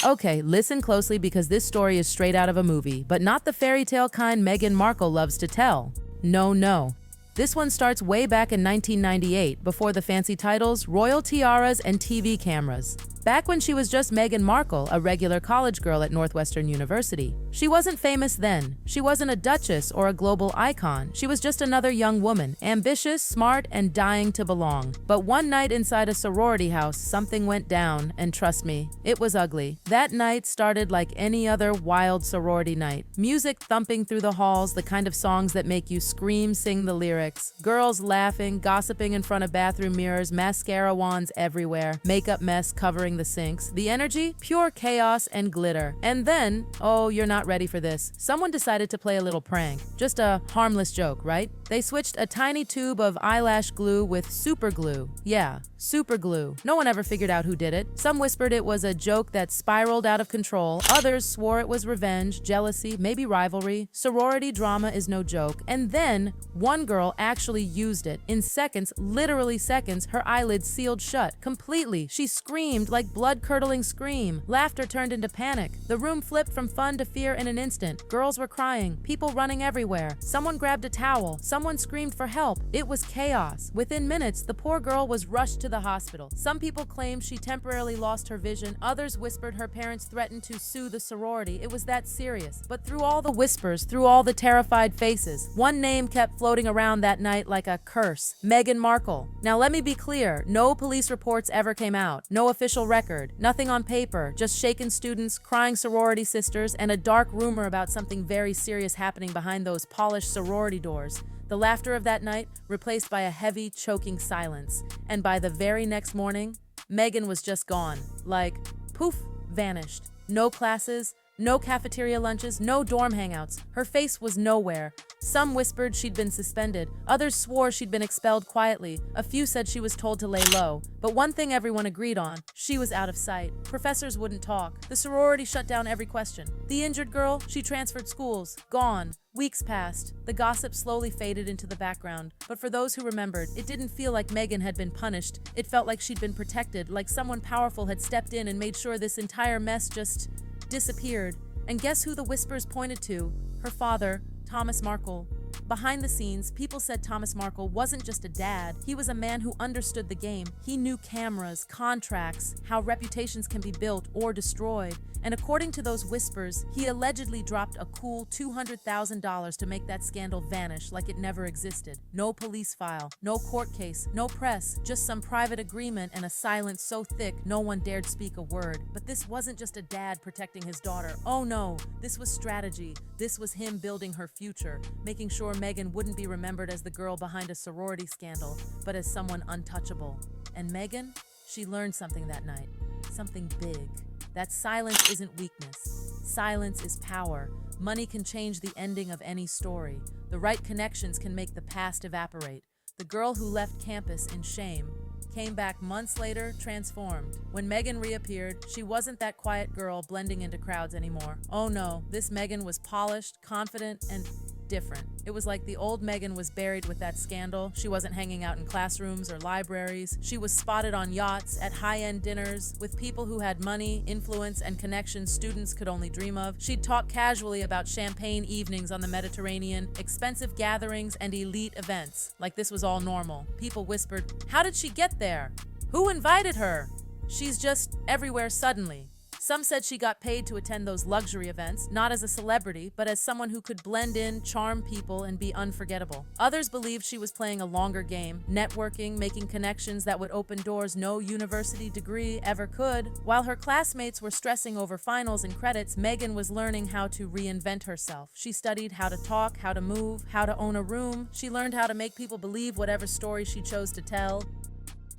Okay, listen closely because this story is straight out of a movie, but not the fairy tale kind Meghan Markle loves to tell. No, no. This one starts way back in 1998, before the fancy titles, royal tiaras, and TV cameras. Back when she was just Meghan Markle, a regular college girl at Northwestern University. She wasn't famous then. She wasn't a duchess or a global icon. She was just another young woman, ambitious, smart, and dying to belong. But one night inside a sorority house, something went down, and trust me, it was ugly. That night started like any other wild sorority night. Music thumping through the halls, the kind of songs that make you scream, sing the lyrics. Girls laughing, gossiping in front of bathroom mirrors, mascara wands everywhere, makeup mess covering the sinks. The energy, pure chaos and glitter. And then, oh, you're not ready for this. Someone decided to play a little prank. Just a harmless joke, right? They switched a tiny tube of eyelash glue with super glue. Yeah, super glue. No one ever figured out who did it. Some whispered it was a joke that spiraled out of control. Others swore it was revenge, jealousy, maybe rivalry. Sorority drama is no joke. And then, one girl actually used it. In seconds, literally seconds, her eyelids sealed shut. Completely. She screamed like blood-curdling scream. Laughter turned into panic. The room flipped from fun to fear in an instant. Girls were crying. People running everywhere. Someone grabbed a towel. Someone screamed for help. It was chaos. Within minutes, the poor girl was rushed to the hospital. Some people claimed she temporarily lost her vision. Others whispered her parents threatened to sue the sorority. It was that serious. But through all the whispers, through all the terrified faces, one name kept floating around that night like a curse. Meghan Markle. Now let me be clear, no police reports ever came out. No official record. Nothing on paper. Just shaken students, crying sorority sisters, and a dark rumor about something very serious happening behind those polished sorority doors. The laughter of that night replaced by a heavy, choking silence. And by the very next morning, Meghan was just gone. Like, poof, vanished. No classes, no cafeteria lunches, no dorm hangouts. Her face was nowhere. Some whispered she'd been suspended. Others swore she'd been expelled quietly. A few said she was told to lay low. But one thing everyone agreed on, she was out of sight. Professors wouldn't talk. The sorority shut down every question. The injured girl, she transferred schools. Gone. Weeks passed. The gossip slowly faded into the background. But for those who remembered, it didn't feel like Meghan had been punished. It felt like she'd been protected, like someone powerful had stepped in and made sure this entire mess just disappeared. And guess who the whispers pointed to? Her father, Thomas Markle. Behind the scenes, people said Thomas Markle wasn't just a dad. He was a man who understood the game. He knew cameras, contracts, how reputations can be built or destroyed. And according to those whispers, he allegedly dropped a cool $200,000 to make that scandal vanish like it never existed. No police file, no court case, no press, just some private agreement and a silence so thick no one dared speak a word. But this wasn't just a dad protecting his daughter. Oh no, this was strategy. This was him building her future, making sure Meghan wouldn't be remembered as the girl behind a sorority scandal, but as someone untouchable. And Meghan, she learned something that night. Something big. That silence isn't weakness. Silence is power. Money can change the ending of any story. The right connections can make the past evaporate. The girl who left campus in shame came back months later, transformed. When Meghan reappeared, she wasn't that quiet girl blending into crowds anymore. Oh no, this Meghan was polished, confident, and different. It was like the old Meghan was buried with that scandal. She wasn't hanging out in classrooms or libraries. She was spotted on yachts, at high-end dinners, with people who had money, influence, and connections students could only dream of. She'd talk casually about champagne evenings on the Mediterranean, expensive gatherings, and elite events. Like this was all normal. People whispered, "How did she get there? Who invited her? She's just everywhere suddenly." Some said she got paid to attend those luxury events, not as a celebrity, but as someone who could blend in, charm people, and be unforgettable. Others believed she was playing a longer game, networking, making connections that would open doors no university degree ever could. While her classmates were stressing over finals and credits, Meghan was learning how to reinvent herself. She studied how to talk, how to move, how to own a room. She learned how to make people believe whatever story she chose to tell.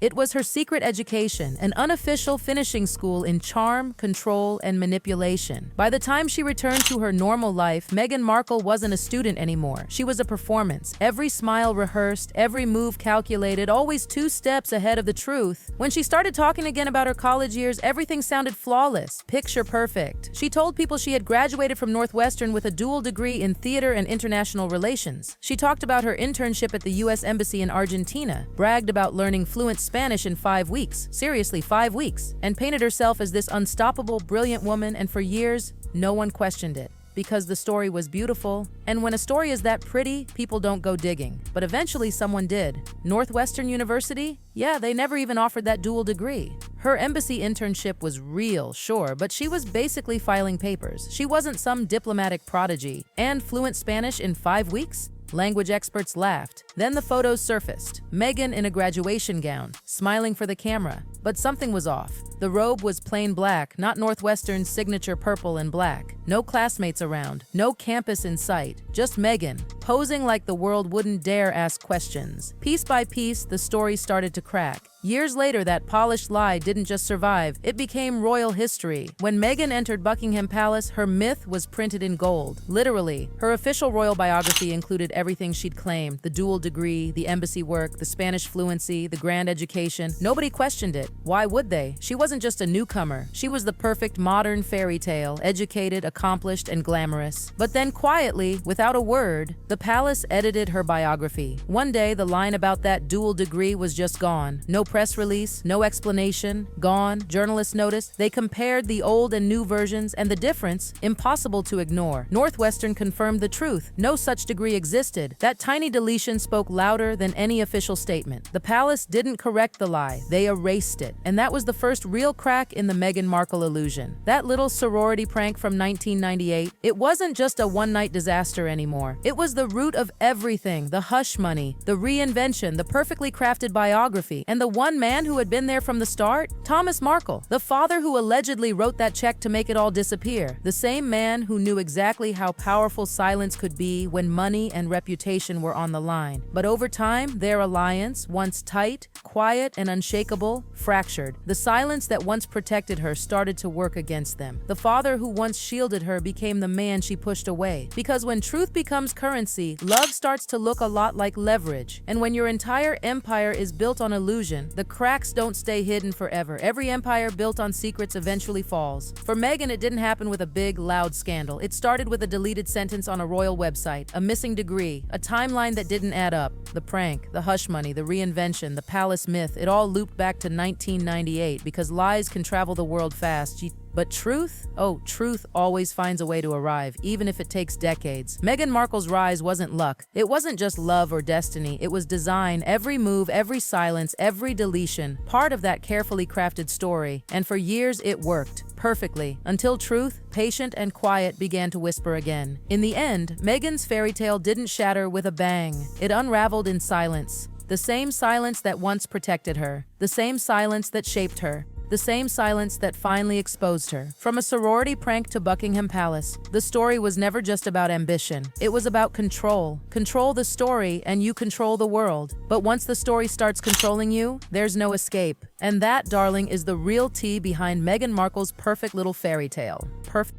It was her secret education, an unofficial finishing school in charm, control, and manipulation. By the time she returned to her normal life, Meghan Markle wasn't a student anymore. She was a performance. Every smile rehearsed, every move calculated, always 2 steps ahead of the truth. When she started talking again about her college years, everything sounded flawless, picture perfect. She told people she had graduated from Northwestern with a dual degree in theater and international relations. She talked about her internship at the U.S. Embassy in Argentina, bragged about learning fluent Spanish in 5 weeks, seriously 5 weeks, and painted herself as this unstoppable, brilliant woman, and for years, no one questioned it. Because the story was beautiful, and when a story is that pretty, people don't go digging. But eventually someone did. Northwestern University? Yeah, they never even offered that dual degree. Her embassy internship was real, sure, but she was basically filing papers. She wasn't some diplomatic prodigy. And fluent Spanish in 5 weeks? Language experts laughed. Then the photos surfaced. Meghan in a graduation gown, smiling for the camera. But something was off. The robe was plain black, not Northwestern's signature purple and black. No classmates around, no campus in sight, just Meghan, posing like the world wouldn't dare ask questions. Piece by piece, the story started to crack. Years later, that polished lie didn't just survive, it became royal history. When Meghan entered Buckingham Palace, her myth was printed in gold. Literally, her official royal biography included everything she'd claimed: the dual degree, the embassy work, the Spanish fluency, the grand education. Nobody questioned it. Why would they? She wasn't just a newcomer. She was the perfect modern fairy tale, educated, accomplished, and glamorous. But then quietly, without a word, the palace edited her biography. One day, the line about that dual degree was just gone. No press release, no explanation, gone. Journalists noticed. They compared the old and new versions, and the difference, impossible to ignore. Northwestern confirmed the truth. No such degree existed. That tiny deletion spoke louder than any official statement. The palace didn't correct the lie. They erased it. And that was the first real crack in the Meghan Markle illusion. That little sorority prank from 1998, it wasn't just a one-night disaster anymore. It was the root of everything: the hush money, the reinvention, the perfectly crafted biography, and the one man who had been there from the start? Thomas Markle, the father who allegedly wrote that check to make it all disappear. The same man who knew exactly how powerful silence could be when money and reputation were on the line. But over time, their alliance, once tight, quiet, and unshakable, fractured. The silence that once protected her started to work against them. The father who once shielded her became the man she pushed away. Because when truth becomes currency, love starts to look a lot like leverage. And when your entire empire is built on illusion, the cracks don't stay hidden forever. Every empire built on secrets eventually falls. For Meghan, it didn't happen with a big, loud scandal. It started with a deleted sentence on a royal website, a missing degree, a timeline that didn't add up. The prank, the hush money, the reinvention, the palace myth, it all looped back to 1998 because lies can travel the world fast. But truth? Oh, truth always finds a way to arrive, even if it takes decades. Meghan Markle's rise wasn't luck. It wasn't just love or destiny. It was design. Every move, every silence, every deletion, part of that carefully crafted story. And for years, it worked perfectly, until truth, patient and quiet, began to whisper again. In the end, Meghan's fairy tale didn't shatter with a bang. It unraveled in silence. The same silence that once protected her. The same silence that shaped her. The same silence that finally exposed her. From a sorority prank to Buckingham Palace, the story was never just about ambition. It was about control. Control the story and you control the world. But once the story starts controlling you, there's no escape. And that, darling, is the real tea behind Meghan Markle's perfect little fairy tale. Perfect.